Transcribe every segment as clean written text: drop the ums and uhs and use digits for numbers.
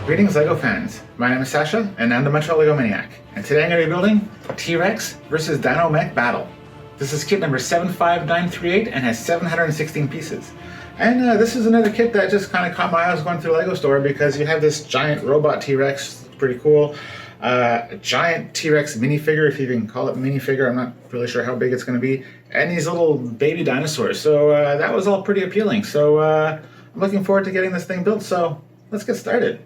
Greetings LEGO fans, my name is Sasha and I'm the Montreal Lego Maniac, and today I'm going to be building T-Rex versus Dino-Mech Battle. This is kit number 75938 and has 716 pieces. And this is another kit that just kind of caught my eye. I was going through the Lego store because you have this giant robot T-Rex, pretty cool. A giant T-Rex minifigure, if you can call it minifigure, I'm not really sure how big it's going to be, and these little baby dinosaurs. So that was all pretty appealing. So I'm looking forward to getting this thing built, so let's get started.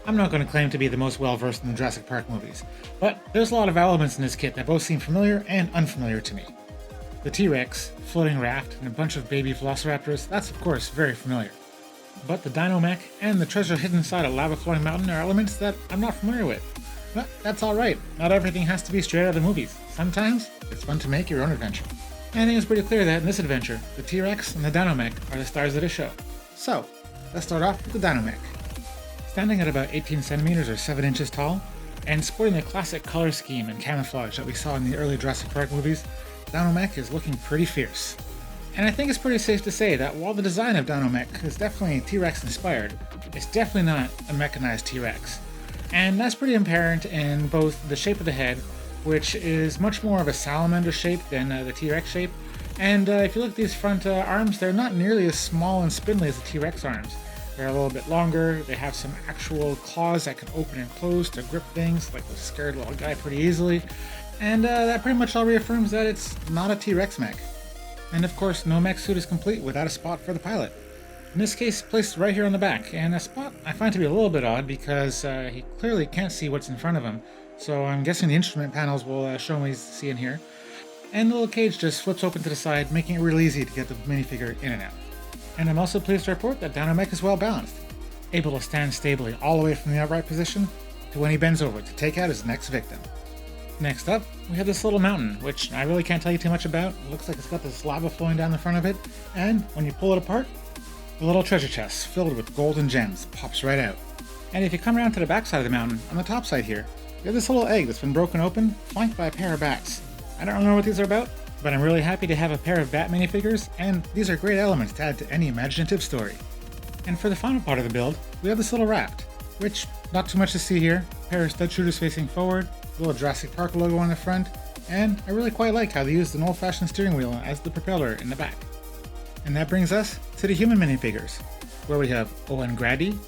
I'm not going to claim to be the most well-versed in the Jurassic Park movies, but there's a lot of elements in this kit that both seem familiar and unfamiliar to me. The T-Rex, floating raft, and a bunch of baby velociraptors, that's of course very familiar. But the Dino-Mech and the treasure hidden inside a lava-flowing mountain are elements that I'm not familiar with. But that's alright, not everything has to be straight out of the movies. Sometimes, it's fun to make your own adventure. And I think it's pretty clear that in this adventure, the T-Rex and the Dino-Mech are the stars of the show. So, let's start off with the Dino-Mech. Standing at about 18 centimeters or 7 inches tall, and sporting the classic color scheme and camouflage that we saw in the early Jurassic Park movies, Dino-Mech is looking pretty fierce. And I think it's pretty safe to say that while the design of Dino-Mech is definitely T-Rex inspired, it's definitely not a mechanized T-Rex. And that's pretty apparent in both the shape of the head, which is much more of a salamander shape than the T-Rex shape, and if you look at these front arms, they're not nearly as small and spindly as the T-Rex arms. They're a little bit longer, they have some actual claws that can open and close to grip things like the scared little guy pretty easily, and that pretty much all reaffirms that it's not a T-Rex mech. And of course, no mech suit is complete without a spot for the pilot. In this case, placed right here on the back, and a spot I find to be a little bit odd because he clearly can't see what's in front of him, so I'm guessing the instrument panels will show me seeing here. And the little cage just flips open to the side, making it real easy to get the minifigure in and out. And I'm also pleased to report that Dino-Mech is well balanced, able to stand stably all the way from the upright position to when he bends over to take out his next victim. Next up, we have this little mountain, which I really can't tell you too much about. It looks like it's got this lava flowing down the front of it, and when you pull it apart, a little treasure chest filled with gold and gems pops right out. And if you come around to the back side of the mountain, on the top side here, you have this little egg that's been broken open, flanked by a pair of bats. I don't know what these are about, but I'm really happy to have a pair of bat minifigures, and these are great elements to add to any imaginative story. And for the final part of the build, we have this little raft, which, not too much to see here, a pair of stud shooters facing forward, a little Jurassic Park logo on the front, and I really quite like how they used an old-fashioned steering wheel as the propeller in the back. And that brings us to the human minifigures, where we have Owen Grady,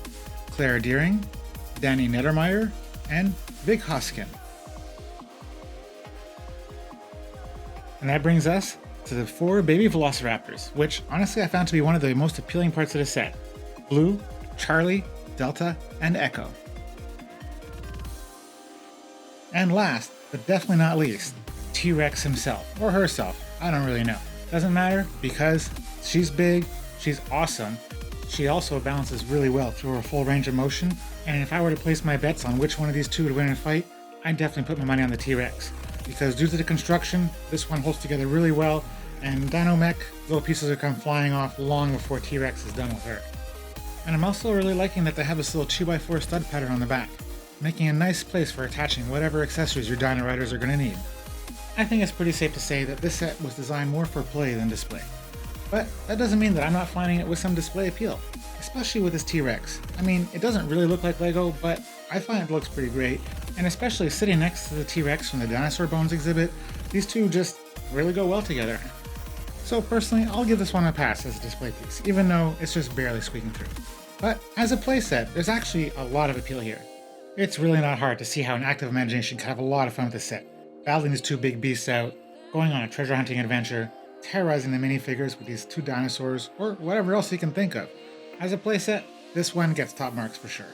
Claire Deering, Danny Niedermeyer, and Vig Hoskin. And that brings us to the 4 baby velociraptors, which honestly I found to be one of the most appealing parts of the set. Blue, Charlie, Delta, and Echo. And last, but definitely not least, T-Rex himself, or herself, I don't really know. Doesn't matter, because she's big, she's awesome, she also balances really well through her full range of motion, and if I were to place my bets on which one of these two would win in a fight, I'd definitely put my money on the T-Rex. Because due to the construction, this one holds together really well, and Dino-Mech, little pieces will come flying off long before T-Rex is done with her. And I'm also really liking that they have this little 2x4 stud pattern on the back, making a nice place for attaching whatever accessories your Dino Riders are going to need. I think it's pretty safe to say that this set was designed more for play than display. But that doesn't mean that I'm not finding it with some display appeal, especially with this T-Rex. I mean, it doesn't really look like Lego, but I find it looks pretty great, and especially sitting next to the T-Rex from the Dinosaur Bones exhibit, these two just really go well together. So personally, I'll give this one a pass as a display piece, even though it's just barely squeaking through. But as a playset, there's actually a lot of appeal here. It's really not hard to see how an active imagination can have a lot of fun with this set, battling these 2 big beasts out, going on a treasure hunting adventure, terrorizing the minifigures with these 2 dinosaurs, or whatever else you can think of. As a playset, this one gets top marks for sure.